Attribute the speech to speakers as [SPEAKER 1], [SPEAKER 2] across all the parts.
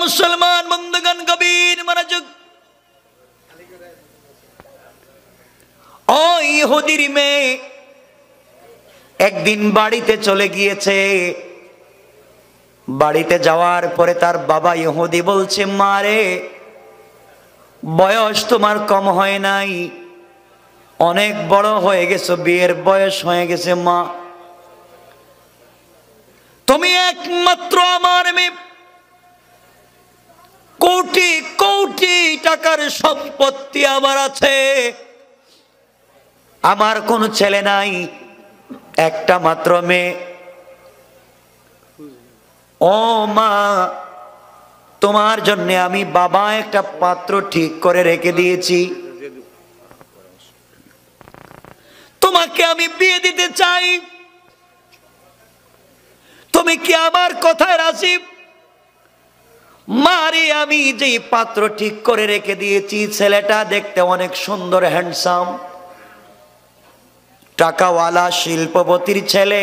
[SPEAKER 1] মুসলমান বন্ধুগণ, গভীর মনোযোগ। ওই ইহুদির মেয়ে একদিন বাড়িতে চলে গিয়েছে। বাড়িতে যাওয়ার পরে তার বাবা ইহুদি বলছে, মা রে, বয়স তোমার কম হয় নাই, অনেক বড় হয়ে গেছো, বিয়ের বয়স হয়ে গেছে। মা, তুমি একমাত্র আমার মেয়ে, কোটি কোটি টাকার সম্পত্তি আমার আছে, আমার কোনো ছেলে নাই, একটা মাত্র মেয়ে। ও মা, তোমার জন্য আমি বাবা একটা পাত্র ঠিক করে রেখে দিয়েছি, তোমাকে আমি বিয়ে দিতে চাই, তুমি কি আমার কথায় রাজি? মারে, আমি যে পাত্র ঠিক করে রেখে দিয়েছি, ছেলেটা দেখতে অনেক সুন্দর, হ্যান্ডসাম, টাকাওয়ালা, শিল্পপতির ছেলে,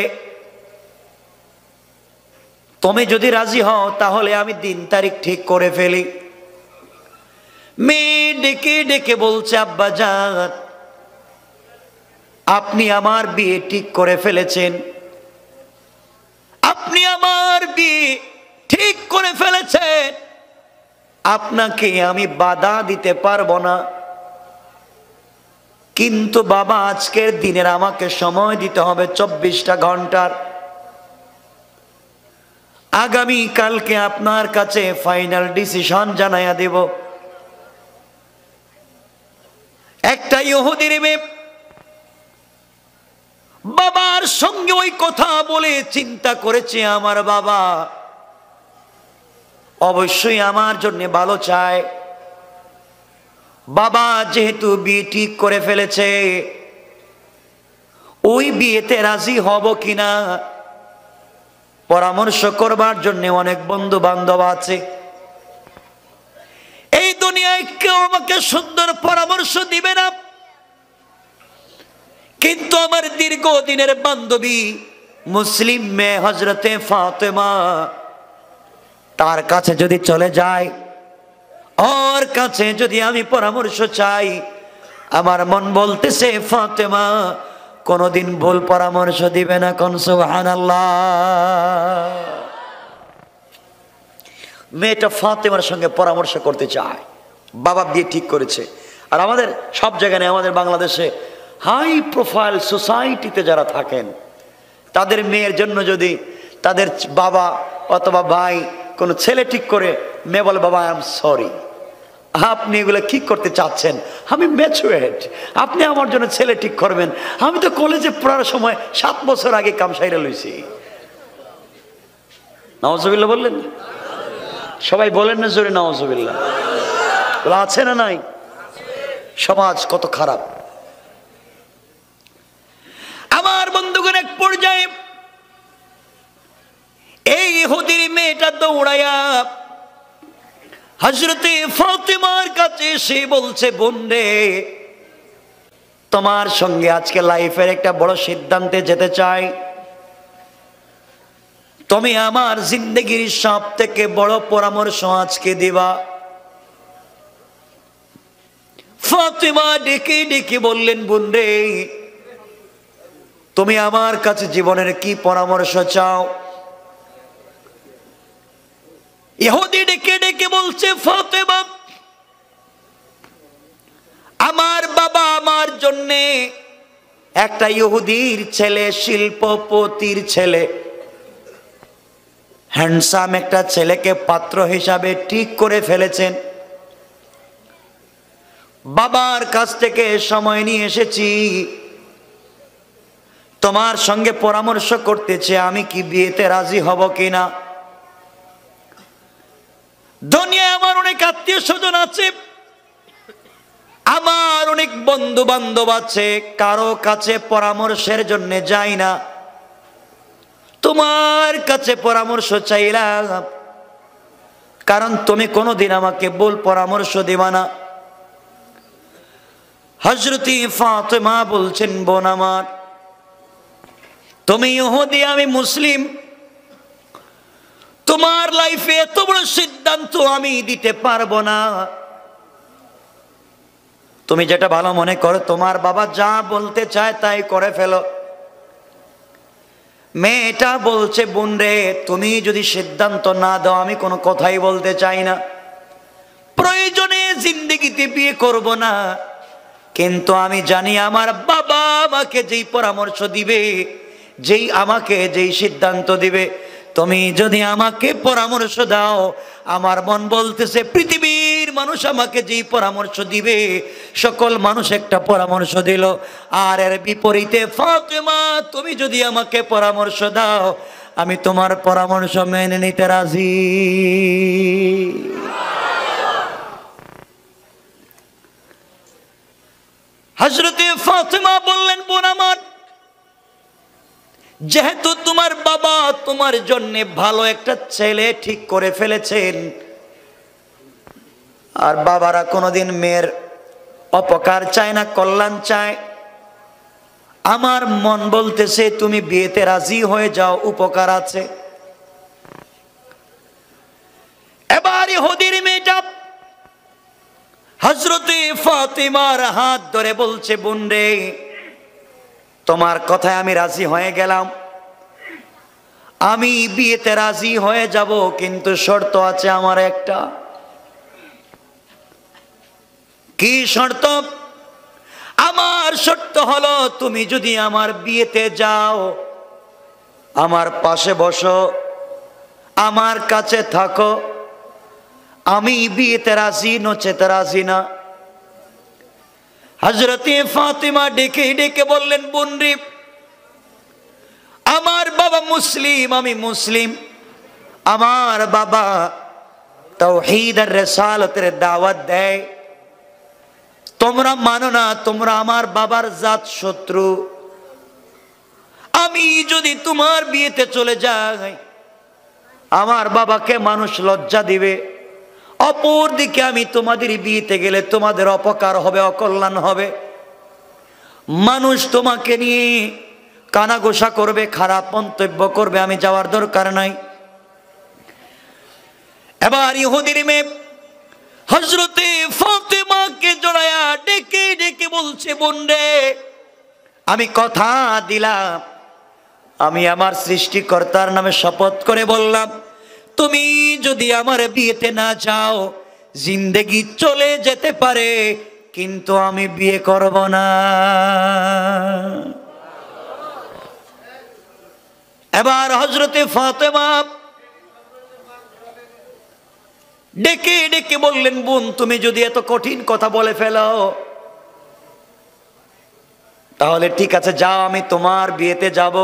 [SPEAKER 1] তুমি যদি রাজি হও তাহলে আমি দিন তারিখ ঠিক করে ফেলি। মেয়ে ডেকে ডেকে বলছে, আব্বা জান, আপনি আমার বিয়ে ঠিক করে ফেলেছেন, আপনি আমার বিয়ে ঠিক করে ফেলেছেন, আপনাকে আমি বাধা দিতে পারবো না, কিন্তু বাবা আজকের দিনের আমাকে সময় দিতে হবে 24টা ঘন্টার। আগামী কালকে আপনার কাছে ফাইনাল ডিসিশন জানাইয়া দেব। একটা ইহুদির মেয়ে বাবার সঙ্গে ওই কথা বলে চিন্তা করেছে, আমার বাবা অবশ্যই আমার জন্য ভালো চায়, বাবা যেহেতু বিয়ে ঠিক করে ফেলেছে, ওই বিয়েতে রাজি হব কিনা পরামর্শ করবার জন্য অনেক বন্ধু বান্ধব আছে। এই দুনিয়ায় কেউ আমাকে সুন্দর পরামর্শ দিবে না, কিন্তু আমার দীর্ঘদিনের বান্ধবী মুসলিম মেয়ে হযরতে ফাতেমা, তার কাছে যদি চলে যায়, ওর কাছে যদি আমি পরামর্শ চাই, আমার মন বলতেছে ফাতেমা কোনদিন ভুল পরামর্শ দিবে না। কোন সুবহানাল্লাহ। মেয়েটা ফাতেমার সঙ্গে পরামর্শ করতে চায়, বাবা বিয়ে ঠিক করেছে। আর আমাদের সব জায়গায়, আমাদের বাংলাদেশে হাই প্রোফাইল সোসাইটিতে যারা থাকেন, তাদের মেয়ের জন্য যদি তাদের বাবা অথবা ভাই কোনো ছেলে ঠিক করে, মেয়ে বলে, বাবা আই এম সরি, আপনি এগুলো কি করতে চাচ্ছেন, আমি ম্যাচুরেড, আপনি আমার জন্য ছেলে ঠিক করবেন, আমি তো কলেজে পড়ার সময় 7 বছর আগে কাম সাইরা লইছি। নাউজুবিল্লাহ বললেন? সবাই বলেন না জোরে নাউজুবিল্লাহ? আছে না নাই? সমাজ কত খারাপ। আমার বন্ধুগণ, এক পর্যায়ে এই ইহুদির মেয়েটা দৌড়াইয়া হযরতে ফাতেমার কাছে এসে বলছে, বোন রে, তোমার সঙ্গে আজকে লাইফের একটা বড় সিদ্ধান্তে যেতে চাই, তুমি আমার জিন্দগির সব থেকে বড় পরামর্শ আজকে দিবা। ফাতেমা ডেকে ডেকে বললেন, বোন রে, তুমি আমার কাছে জীবনের কি পরামর্শ চাও? ইহুদি ডেকে ডেকে বলছে, ফাতেমা, আমার বাবা আমার জন্য একটা ইহুদির ছেলে, শিল্পপতির ছেলে, হ্যান্ডসাম একটা ছেলেকে পাত্র হিসাবে ঠিক করে ফেলেছেন। বাবার কাছ থেকে সময় নিয়ে এসেছি, তোমার সঙ্গে পরামর্শ করতেছে আমি কি বিয়েতে রাজি হব কিনা। দুনিয়ায় আমার অনেক আত্মীয় স্বজন আছে, আমার অনেক বন্ধু বান্ধব আছে, কারো কাছে পরামর্শের জন্য যাই না, তোমার কাছে পরামর্শ চাইলাম, কারণ তুমি কোনোদিন আমাকে ভুল পরামর্শ দিবা না। হযরতে ফাতেমা বলছেন, বোন আমার, তুমি ইহুদি, আমি মুসলিম, তোমার লাইফে এত বড় সিদ্ধান্ত আমি দিতে পারবো না, তুমি যেটা ভালো মনে করো, তোমার বাবা যা বলতে চায় তাই করে ফেলো। মেয়েটা বলছে, বোন রে, তুমি যদি সিদ্ধান্ত না দাও আমি কোনো কথাই বলতে চাই না, প্রয়োজনে জিন্দেগিতে বিয়ে করব না, কিন্তু আমি জানি আমার বাবা আমাকে যেই পরামর্শ দিবে, আমাকে যেই সিদ্ধান্ত দিবে, তুমি যদি আমাকে পরামর্শ দাও, আমার মন বলতেছে পৃথিবীর মানুষ আমাকে যেই পরামর্শ দিবে, সকল মানুষ একটা পরামর্শ দিল, আর এর বিপরীতে ফাতেমা তুমি যদি আমাকে পরামর্শ দাও, আমি তোমার পরামর্শ মেনে নিতে রাজি। হযরতে ফাতেমা বললেন, বোন আমার, যেহেতু তোমার বাবা তোমার জন্য ভালো একটা ছেলে ঠিক করে ফেলেছেন, আর বাবারা কোনোদিন মেয়ের অপকার চায় না, কল্যাণ চায়, আমার মন বলতেছে তুমি বিয়েতে রাজি হয়ে যাও, উপকার আছে। এবার ইহুদির মেয়েটা হযরতে ফাতেমার হাত ধরে বলছে, বোন রে, তোমার কথায় আমি রাজি হয়ে গেলাম, আমি বিয়েতে রাজি হয়ে যাব, কিন্তু শর্ত আছে আমার একটা। কি শর্ত? আমার শর্ত হলো, তুমি যদি আমার বিয়েতে যাও, আমার পাশে বসো, আমার কাছে থাকো, আমি বিয়েতে রাজি, নচেত রাজি না। হযরতে ফাতেমা ডেকে ডেকে বললেন, বোন রে, আমার বাবা মুসলিম, আমি মুসলিম, আমার বাবা তাওহীদ আর রিসালাতের দাওয়াত দেয়, তোমরা মানো না, তোমরা আমার বাবার জাত শত্রু, আমি যদি তোমার বিয়েতে চলে যাই, আমার বাবাকে মানুষ লজ্জা দিবে, অপর দিকে আমি তোমাদের বিয়েতে গেলে তোমাদের অপকার হবে, অকল্যাণ হবে, মানুষ তোমাকে নিয়ে কানাঘোষা করবে, খারাপ মন্তব্য করবে, আমি যাওয়ার দরকার নাই। এবার ইহুদির মেয়ে হযরতে ফাতেমাকে জড়ায়া ডেকে ডেকে বলছে, বোন রে, আমি কথা দিলাম, আমি আমার সৃষ্টিকর্তার নামে শপথ করে বললাম, তুমি যদি আমার বিয়েতে না যাও, জিন্দেগি চলে যেতে পারে, কিন্তু আমি বিয়ে করব না। এবার হযরতে ফাতেমা ডেকে ডেকে বললেন, বোন, তুমি যদি এত কঠিন কথা বলে ফেলো, তাহলে ঠিক আছে, যাও, আমি তোমার বিয়েতে যাব।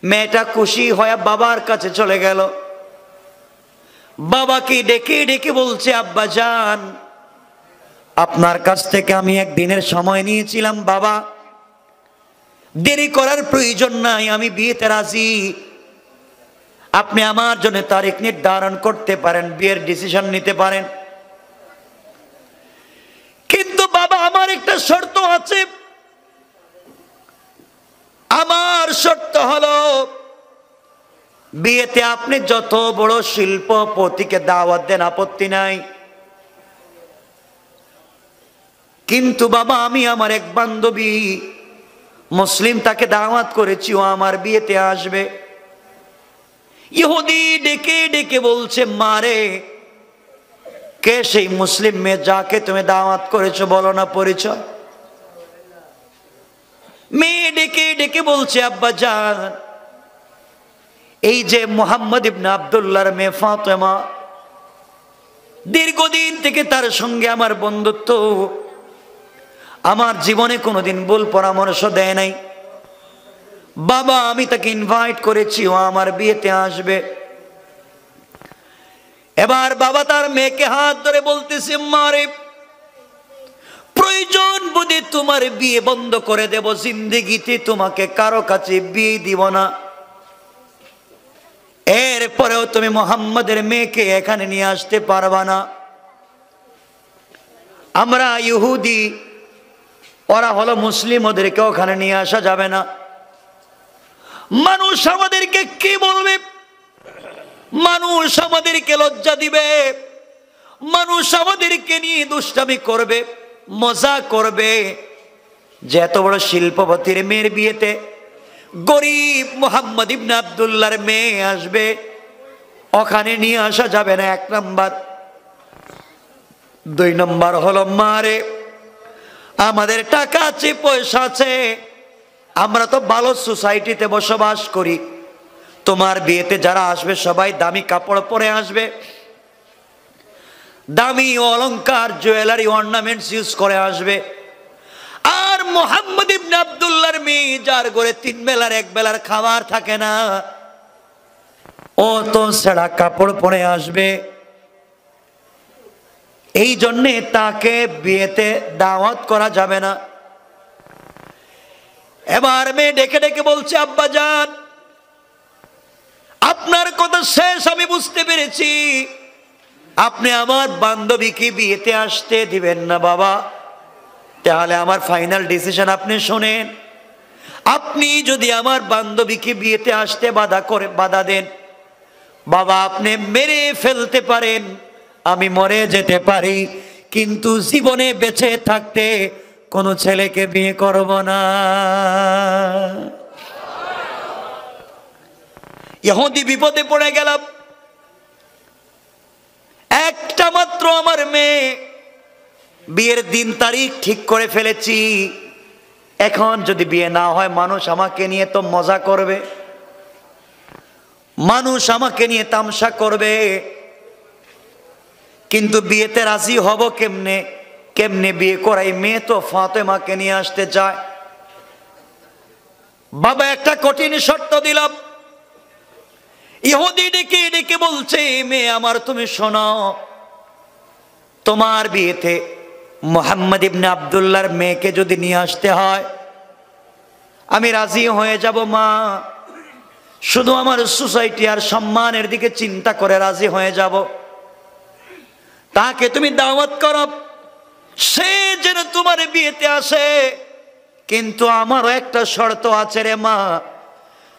[SPEAKER 1] মেয়েটা খুশি হয়ে বাবার কাছে চলে গেল, বাবাকে ডেকে ডেকে বলছে, আব্বা জান, আপনার কাছ থেকে আমি একদিনের সময় নিয়েছিলাম, বাবা দেরি করার প্রয়োজন নাই, আমি বিয়েতে রাজি, আপনি আমার জন্য তারিখ নির্ধারণ করতে পারেন, বিয়ের ডিসিশন নিতে পারেন, কিন্তু বাবা আমার একটা শর্ত আছে, আমার শর্ত হলো, বিয়েতে আপনি যত বড় শিল্পপতিকে দাওয়াত দেন আপত্তি নাই, কিন্তু বাবা আমি আমার এক বান্ধবী মুসলিম, তাকে দাওয়াত করেছি, ও আমার বিয়েতে আসবে। ইহুদি ডেকে ডেকে বলছে, মারে, কে সেই মুসলিম মেয়ে যাকে তুমি দাওয়াত করেছো, বলো না পরিচয়। মেয়ে ডেকে ডেকে বলছে, আব্বা জান, এই যে মুহাম্মদ ইবনে আব্দুল্লাহর মেয়ে ফাতেমা, দীর্ঘদিন থেকে তার সঙ্গে আমার বন্ধুত্ব, আমার জীবনে কোনোদিন ভুল পরামর্শ দেয় নাই, বাবা আমি তাকে ইনভাইট করেছি, ও আমার বিয়েতে আসবে। এবার বাবা তার মেয়েকে হাত ধরে বলতেছে, মারে, প্রয়োজন বুঝে তোমার বিয়ে বন্ধ করে দেব, জিন্দেগিতে তোমাকে কারো কাছে বিয়ে দিব না, এরপরেও তুমি মুহাম্মাদের মেয়েকে এখানে নিয়ে আসতে পারবা না। আমরা ইহুদি, ওরা হলো মুসলিম, ওদেরকে ওখানে নিয়ে আসা যাবে না। মানুষ আমাদেরকে কি বলবে? মানুষ আমাদেরকে লজ্জা দিবে, মানুষ আমাদেরকে নিয়ে দুষ্টামি করবে, মজা করবে। যে এত বড় শিল্পপতির মেয়ের বিয়েতে গরিব মোহাম্মদ ইবনে আব্দুল্লাহর মেয়ে আসবে, ওখানে নিয়ে আসা যাবে না, 1 নাম্বার। 2 নাম্বার হলো, মারে আমাদের টাকা আছে, পয়সা আছে, আমরা তো ভালো সোসাইটিতে বসবাস করি, তোমার বিয়েতে যারা আসবে সবাই দামি কাপড় পরে আসবে, দামি অলংকার জুয়েলারি অর্নামেন্টস ইউজ করে আসবে। আর মোহাম্মদ ইবনে আব্দুল্লাহর মেয়ে, যার ঘরে 3 বেলার 1 বেলার খাবার থাকে না, ও তো ছেঁড়া কাপড় পরে আসবে। এই জন্যে তাকে বিয়েতে দাওয়াত করা যাবে না। এবার মেয়ে ডেকে ডেকে বলছে, আব্বা জান, আপনার কথা শেষ আমি বুঝতে পেরেছি, আপনি আমার বান্ধবীকে বিয়েতে আসতে দিবেন না বাবা। তাহলে আমার ফাইনাল ডিসিশন আপনি শুনেন, আপনি যদি আমার বান্ধবীকে বিয়েতে আসতে বাধা দেন, বাবা আপনি মেরে ফেলতে পারেন, আমি মরে যেতে পারি, কিন্তু জীবনে বেঁচে থাকতে কোনো ছেলেকে বিয়ে করব না। ইহুদি বিপদে পড়ে গেলাম। একটা মাত্র আমার মেয়ে, বিয়ের দিন তারিখ ঠিক করে ফেলেছি, এখন যদি বিয়ে না হয় মানুষ আমাকে নিয়ে তো মজা করবে, মানুষ আমাকে নিয়ে তামসা করবে, কিন্তু বিয়েতে রাজি হব কেমনে? কেমনে বিয়ে করাই? মেয়ে তো ফাতেমাকে নিয়ে আসতে চায়। বাবা একটা কঠিন শর্ত দিলাম। ইহুদি ডেকে ডেকে বলছে, মেয়ে আমার তুমি শোনো, তোমার বিয়েতে মুহাম্মদ ইবনে আব্দুল্লাহর মেয়েকে যদি নিয়ে আসতে হয় আমি রাজি হয়ে যাব মা, শুধু আমার সোসাইটি আর সম্মানের দিকে চিন্তা করে রাজি হয়ে যাব। তাকে তুমি দাওয়াত করো, সে যেন তোমার বিয়েতে আসে, কিন্তু আমারও একটা শর্ত আছে রে মা।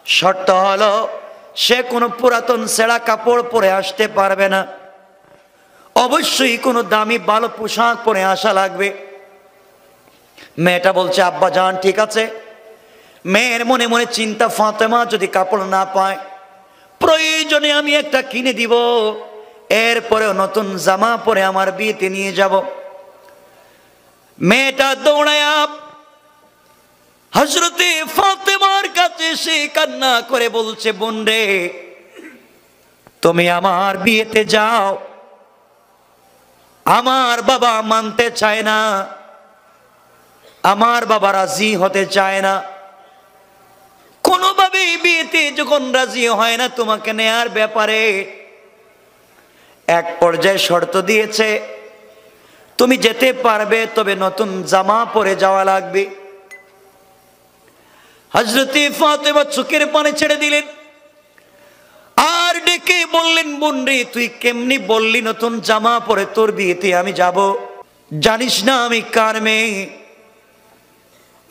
[SPEAKER 1] শর্ত হলো, সে কোনো পুরাতন ছেঁড়া কাপড় পরে আসতে পারবে না, অবশ্যই কোনো দামি ভালো পোশাক পরে আসা লাগবে। মেয়েটা বলছে, আব্বা জান ঠিক আছে। মেয়ের মনে মনে চিন্তা, ফাতেমা যদি কাপড় না পায় প্রয়োজনে আমি একটা কিনে দিব, এরপরেও নতুন জামা পরে আমার বিয়েতে নিয়ে যাব। মেয়েটা দৌড়ায়া হযরতে ফাতেমার কাছে এসে কান্না করে বলছে, বোন রে, তুমি আমার বিয়েতে যাও, আমার বাবা মানতে চায় না, আমার বাবা রাজি হতে চায় না, কোনোভাবেই বিয়েতে যখন রাজি হয় না তোমাকে নেয়ার ব্যাপারে, এক পর্যায়ে শর্ত দিয়েছে, তুমি যেতে পারবে তবে নতুন জামা পরে যাওয়া লাগবে। হযরতে ফাতেমা চোখের পানি ছেড়ে দিলেন আর ডেকে বললেন, বোন রে, তুই কেমনি বললি নতুন জামা পরে তোর বিয়েতে আমি যাব? জানিস না আমি কার মেয়ে?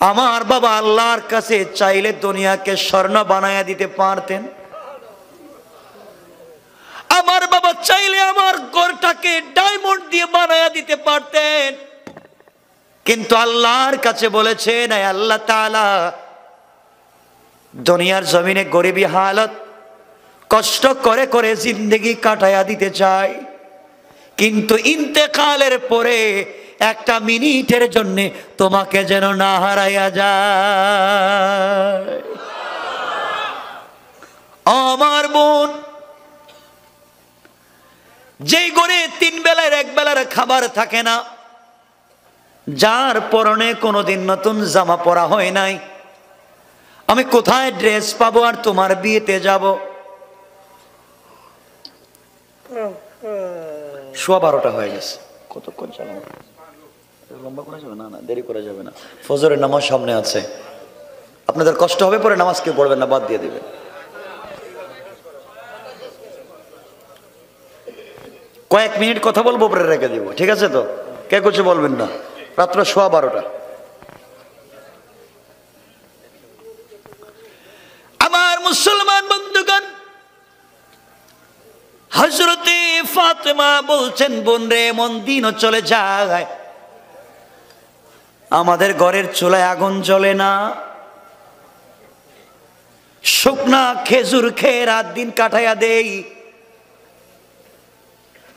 [SPEAKER 1] আমার বাবা আল্লাহর কাছে চাইলে দুনিয়াকে স্বর্ণ বানায়া দিতে পারতেন, আমার বাবা চাইলে আমার ঘরটাকে ডায়মন্ড দিয়ে বানায়া দিতে পারতেন, কিন্তু আল্লাহর কাছে বলেছেন, আল্লাহ তাআলা দুনিয়ার জমিনে গরিবী হালত কষ্ট করে করে জিন্দেগি কাটায়া দিতে চাই, কিন্তু ইন্তেকালের পরে একটা মিনিটের জন্য তোমাকে যেন না হারাইয়া যায়। আমার বোন, যেই ঘরে 3 বেলার 1 বেলার খাবার থাকে না, যার পরনে কোনোদিন নতুন জামা পরা হয় নাই, আমি কোথায় ড্রেস পাবো আর তোমার বিয়েতে যাব? 12:15 হয়ে গেছে, কতক্ষণ চালাবো? লম্বা করা যাবে না? না, দেরি করা যাবে না, ফজরের নামাজ সামনে আছে, আপনাদের কষ্ট হবে, পরে নামাজ কেউ পড়বেন না, বাদ দিয়ে দিবেন। কয়েক মিনিট কথা বলবো, পরে রেখে দিব, ঠিক আছে তো? কে কিছু বলবেন না। রাত্র 12:15। আমার মুসলমান বন্ধুগণ, হযরতে ফাতেমা বলছেন, বোন রে, এমন দিনও চলে যায় আমাদের ঘরের চুলায় আগুন জ্বলে না, শুকনা খেজুর খেয়ে রাত দিন কাটাইয়া দেই।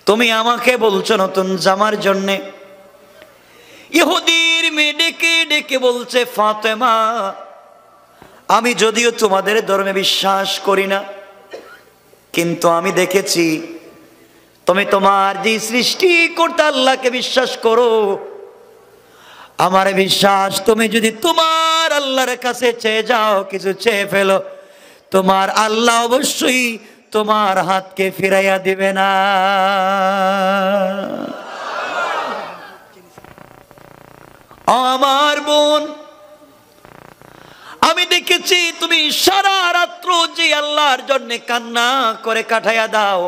[SPEAKER 1] তুমি আমাকে বলছো নতুন জামার জন্যে। ইহুদির মেয়ে ডেকে ডেকে বলছে, ফাতেমা, আমি যদিও তোমাদের ধর্মে বিশ্বাস করি না, কিন্তু আমি দেখেছি তুমি তোমার যে সৃষ্টিকর্তা আল্লাহকে বিশ্বাস করো। আমার বিশ্বাস, তুমি যদি তোমার আল্লাহর কাছে চেয়ে যাও, কিছু চেয়ে ফেলো, তোমার আল্লাহ অবশ্যই তোমার হাতকে ফিরাইয়া দিবে না। আমার বোন, আমি দেখেছি তুমি সারা রাত্র যে আল্লাহর জন্য কান্না করে কাটাইয়া দাও,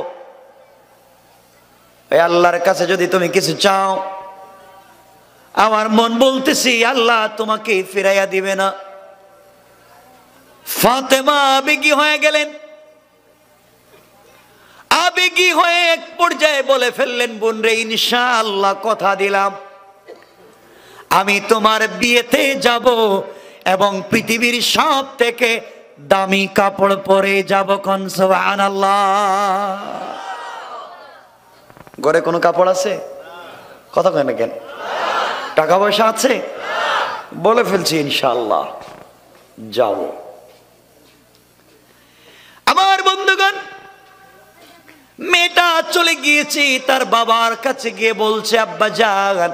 [SPEAKER 1] এই আল্লাহর কাছে যদি তুমি কিছু চাও, আমার মন বলতেছি আল্লাহ তোমাকে ফিরাইয়া দিবে না। ফাতেমা আবেগী হয়ে গেলেন। আবেগী হয়ে এক পর্যায়ে বলে ফেললেন, বোন রে, ইনশাআল্লাহ কথা দিলাম, আমি তোমার বিয়েতে যাব এবং পৃথিবীর সব থেকে দামি কাপড় পরে যাব। কোন সুবহানাল্লাহ। ঘরে কোনো কাপড় আছে? কথা কয় না কেন? টাকা পয়সা আছে? বলে ফেলছি ইনশাআল্লাহ যাব। আমার বন্ধুগণ, মেয়েটা চলে গিয়েছে, তার বাবার কাছে গিয়ে বলছে, আব্বা জান,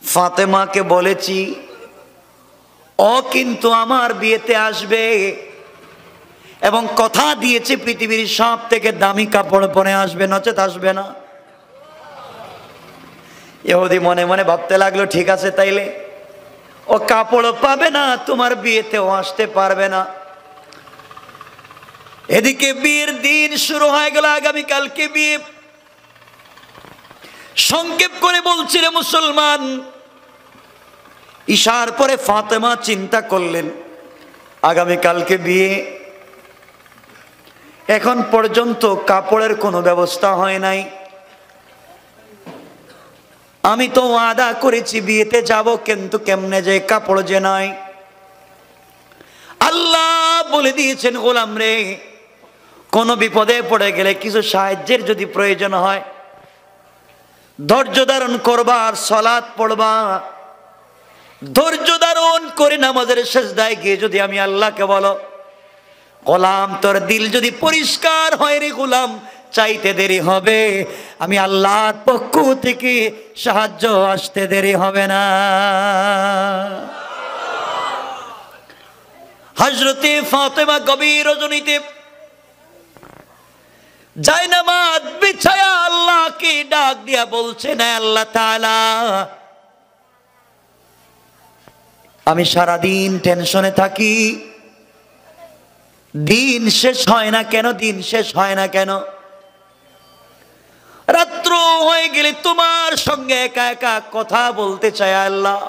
[SPEAKER 1] ফাতেমাকে বলেছি ও কিন্তু আমার বিয়েতে আসবে এবং কথা দিয়েছে পৃথিবীর সব থেকে দামি কাপড় পরে আসবে, নচেত আসবে না। ইহুদি মনে মনে ভাবতে লাগলো, ঠিক আছে, তাইলে ও কাপড় পাবে না, তোমার বিয়েতেও আসতে পারবে না। এদিকে বিয়ের দিন শুরু হয়ে গেল, আগামীকালকে বিয়ে। সংক্ষেপ করে বলছিল মুসলমান, ঈশার পরে ফাতেমা চিন্তা করলেন আগামীকালকে বিয়ে, এখন পর্যন্ত কাপড়ের কোনো ব্যবস্থা হয় নাই, আমি তো ওয়াদা করেছি বিয়েতে যাব, কিন্তু কেমনে যে কাপড় যে নাই। আল্লাহ বলে দিয়েছেন, গোলাম রে, কোনো বিপদে পড়ে গেলে কিছু সাহায্যের যদি প্রয়োজন হয়, ধৈর্য ধারণ করবা আর সালাত পড়বা। ধৈর্য ধারণ করে নামাজের সিজদায় গিয়ে যদি আমি আল্লাহকে বলো, গোলাম তোর দিল যদি পরিষ্কার হয় রে গোলাম, চাইতে দেরি হবে, আমি আল্লাহর পক্ষ থেকে সাহায্য আসতে দেরি হবে না। হযরতে ফাতেমা গভীর রজনীতে জায়নামাজ বিছায়া আল্লাহকে ডাক দিয়া বলছেন, আল্লাহ তাআলা, আমি সারাদিন টেনশনে থাকি, দিন শেষ হয় না কেন, দিন শেষ হয় না কেন, রাত্র হয়ে গেলে তোমার সঙ্গে একা একা কথা বলতে চাই আল্লাহ।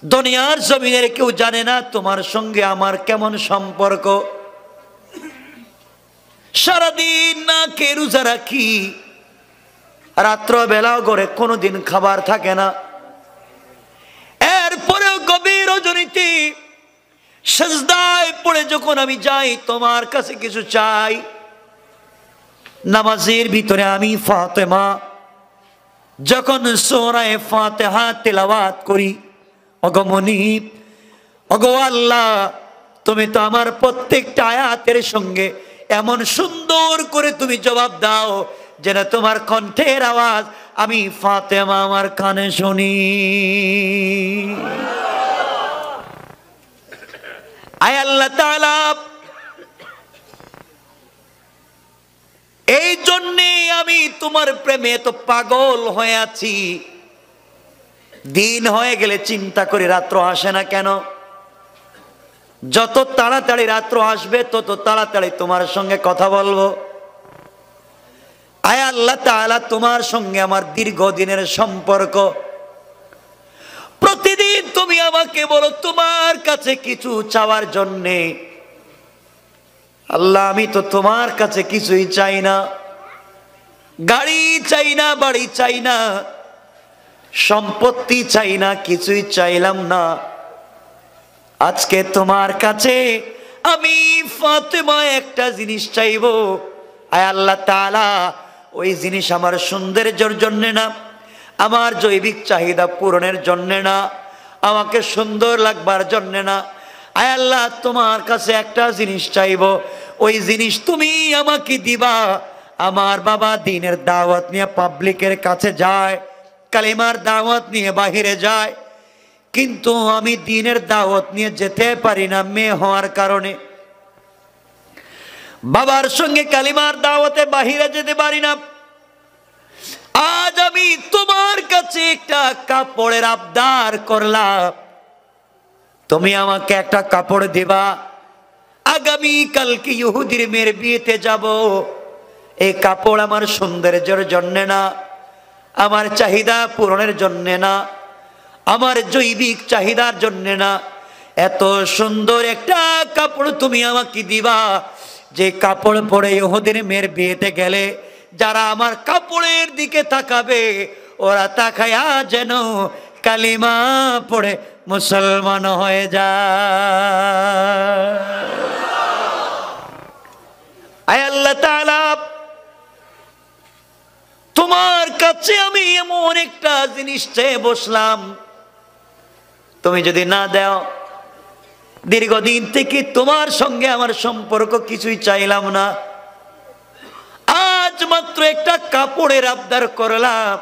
[SPEAKER 1] দুনিয়ার জমিনের কেউ জানে না তোমার সঙ্গে আমার কেমন সম্পর্ক। সারাদিন না কে রোজা রাখি, রাত্র বেলাও ঘরে কোনোদিন খাবার থাকে না, এরপরেও গভীর রজনীতে সিজদায় পড়ে যখন আমি যাই তোমার কাছে কিছু চাই, নামাজের ভিতরে আমি ফাতেমা যখন সূরা ফাতিহা তেলাওয়াত করি, ওগো মুনিব, ওগো আল্লাহ, তুমি তো আমার প্রত্যেকটা আয়াতের সঙ্গে এমন সুন্দর করে তুমি জবাব দাও যেন তোমার কণ্ঠের আওয়াজ আমি ফাতেমা আমার কানে শুনি। আয় আল্লাহ তাআলা, এই জন্যে আমি তোমার প্রেমে তো পাগল হয়ে আছি। দিন হয়ে গেলে চিন্তা করি রাত্র আসে না কেন, যত তাড়াতাড়ি রাত্র আসবে তত তাড়াতাড়ি তোমার সঙ্গে কথা বলবো। আয় আল্লাহ তাআলা, তোমার সঙ্গে আমার দীর্ঘদিনের সম্পর্ক, প্রতিদিন তুমি আমাকে বলো তোমার কাছে কিছু চাওয়ার জন্যে, আল্লাহ আমি তো তোমার কাছে কিছুই চাই না, গাড়ি চাই না, বাড়ি চাই না, সম্পত্তি চাই না, কিছুই চাইলাম না। আজকে তোমার কাছে আমি ফাতেমা একটা জিনিস চাইবো। আয় আল্লাহ তাআলা, ওই জিনিস আমার সৌন্দর্যের জন্যে না, আমার জৈবিক চাহিদা পূরণের জন্যে না, আমাকে সুন্দর লাগবার জন্যে না। আয় আল্লাহ, তোমার কাছে একটা জিনিস চাইবো, ওই জিনিস তুমি আমাকে দিবা। আমার বাবা দ্বীনের দাওয়াত নিয়ে পাবলিকের কাছে যায়, কালিমার দাওয়াত নিয়ে বাহিরে যায়, কিন্তু আমি দ্বীনের দাওয়াত নিয়ে যেতে পারি না মেয়ে হওয়ার কারণে। বাবার সঙ্গে কালিমার দাওয়াতে বাহিরে যেতে পারি না। আজ আমি তোমার কাছে একটা কাপড়ের আবদার করলাম, তুমি আমাকে একটা কাপড় দিবা। আগামী কালকে ইহুদির মেয়ের বিয়েতে যাব। এই কাপড় আমার সৌন্দর্যের জন্য না, আমার চাহিদা পূরণের জন্য না, আমার জৈবিক চাহিদার জন্য না। এত সুন্দর একটা কাপড় তুমি আমাকে দিবা, যে কাপড় পরে ইহুদির মেয়ের বিয়েতে গেলে যারা আমার কাপড়ের দিকে তাকাবে, ওরা তাকায়া যেন কালিমা পড়ে মুসলমান হয়ে যায়। আয় আল্লাহ তাআলা, তোমার কাছে আমি এমন একটা জিনিস চেয়ে বসলাম, তুমি যদি না দাও, দীর্ঘদিন থেকে তোমার সঙ্গে আমার সম্পর্ক কিছুই চাইলাম না, আজ মাত্র একটা কাপড়ের আবদার করলাম,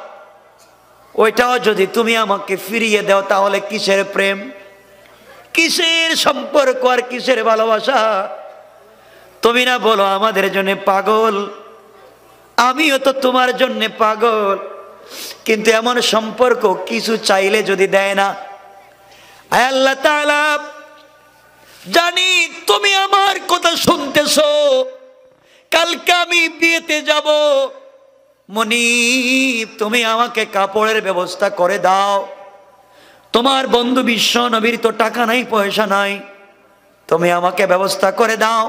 [SPEAKER 1] ওইটাও যদি তুমি আমাকে ফিরিয়ে দাও, তাহলে কিসের প্রেম, কিসের সম্পর্ক, আর কিসের ভালোবাসা? তুমি না বলো আমাদের জন্য পাগল, আমিও তো তোমার জন্য পাগল, কিন্তু এমন সম্পর্ক কিছু চাইলে যদি দেয় না। আয় আল্লাহ তাআলা, জানি তুমি আমার কথা শুনতেছো, কালকে আমি বিয়েতে যাব, মনিব তুমি আমাকে কাপড়ের ব্যবস্থা করে দাও। তোমার বন্ধু বিশ্ব নবীর তো টাকা নাই, পয়সা নাই, তুমি আমাকে ব্যবস্থা করে দাও।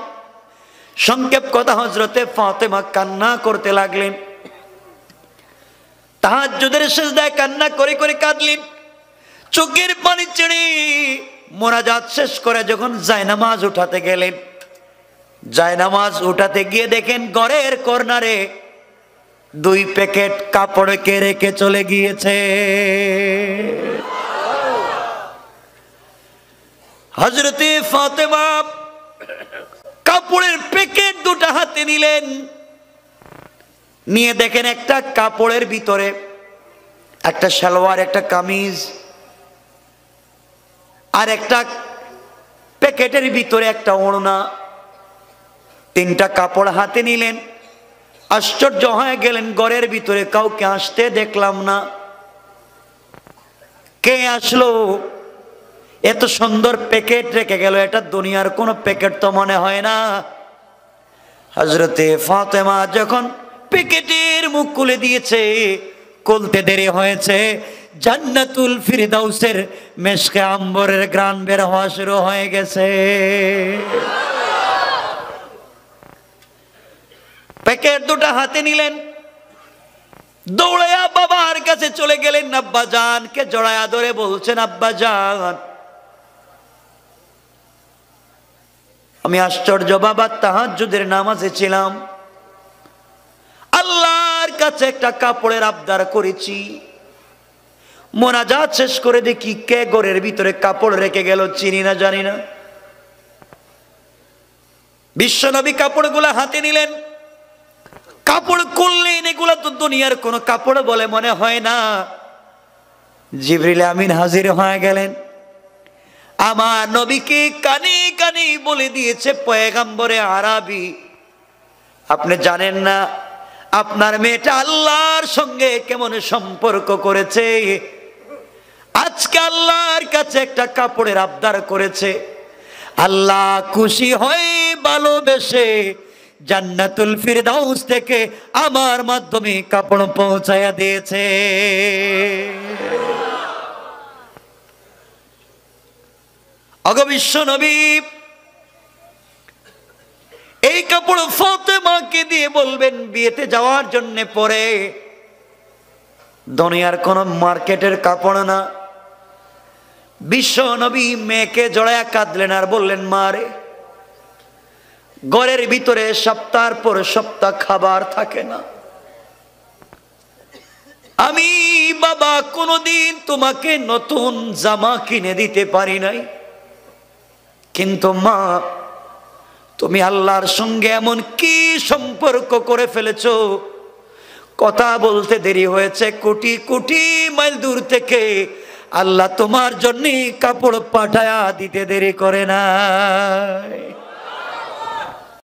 [SPEAKER 1] সংক্ষেপ কথা, হযরতে ফাতেমা কান্না করতে লাগলেন, তাহাজ্জুদের সিজদায় কান্না করে করে কাঁদলেন, চোখের পানি ছেড়ে মোনাজাত শেষ করে যখন জায়নামাজ উঠাতে গেলেন, জায়নামাজ উঠাতে গিয়ে দেখেন ঘরের কর্নারে 2 প্যাকেট কাপড়কে রেখে চলে গিয়েছে। হযরতে ফাতেমা কাপড়ের প্যাকেট 2টা হাতে নিলেন, নিয়ে দেখেন একটা কাপড়ের ভিতরে একটা সালোয়ার, একটা কামিজ, আর একটা প্যাকেটের ভিতরে একটা ওড়না, 3টা কাপড় হাতে নিলেন। আশ্চর্য হয়ে গেলেন, ঘরের ভিতরে কাউকে আসতে দেখলাম না। কে আসলো? এত সুন্দর প্যাকেট রেখে গেল, এটা দুনিয়ার কোনো প্যাকেট তো মনে হয় না। হযরতে ফাতেমা যখন প্যাকেটের মুখ খুলে দিয়েছে, খুলতে দেরি হয়েছে, জান্নাতুল ফিরদাউসের মেশকে আম্বরের ঘ্রাণ বের হওয়া শুরু হয়ে গেছে। প্যাকেট 2টা হাতে নিলেন, দৌড়ায়া বাবার কাছে চলে গেলেন, আব্বা জানকে জড়ায়া ধরে বলছেন, আব্বা জান, আমি আশ্চর্য বাবা, তাহাজ্জুদের নামাজে ছিলাম, আল্লাহর কাছে একটা কাপড়ের আবদার করেছি, মোনাজাত শেষ করে দেখি কে ঘরের ভিতরে কাপড় রেখে গেল, চিনি না, জানি না। বিশ্বনবী কাপড়গুলা হাতে নিলেন, কাপড় খুললেন, এগুলা তো দুনিয়ার কোনো কাপড় বলে মনে হয় না। জিবরিল আমিন হাজির হয়ে গেলেন, আমার নবীকে কানে কানে বলে দিয়েছে, পয়গম্বরে আরবি, আপনি জানেন না আপনার মেয়েটা আল্লাহর সঙ্গে কেমন সম্পর্ক করেছে, আজকে আল্লাহর কাছে একটা কাপড়ের আবদার করেছে, আল্লাহ খুশি হয়ে ভালোবেসে জান্নাতুল ফিরদাউস থেকে আমার মাধ্যমে কাপড় পৌঁছায়া দিয়েছে। ওগো বিশ্ব নবী, এই কাপড় ফাতেমাকে দিয়ে বলবেন বিয়েতে যাওয়ার জন্য পরে। দুনিয়ার কোন মার্কেটের কাপড় না। বিশ্ব নবী মেয়েকে জড়ায়া কাঁদলেন আর বললেন, মা রে, ঘরের ভিতরে সপ্তাহের পর সপ্তাহ খাবার থাকে না। আমি বাবা কোনদিন তোমাকে নতুন জামা কিনে দিতে পারি নাই, কিন্তু মা তুমি আল্লাহর সঙ্গে এমন কি সম্পর্ক করে ফেলেছো, কথা বলতে দেরি হয়েছে, কোটি কোটি মাইল দূর থেকে আল্লাহ তোমার জন্য কাপড় পাঠায়া দিতে দেরি করে না।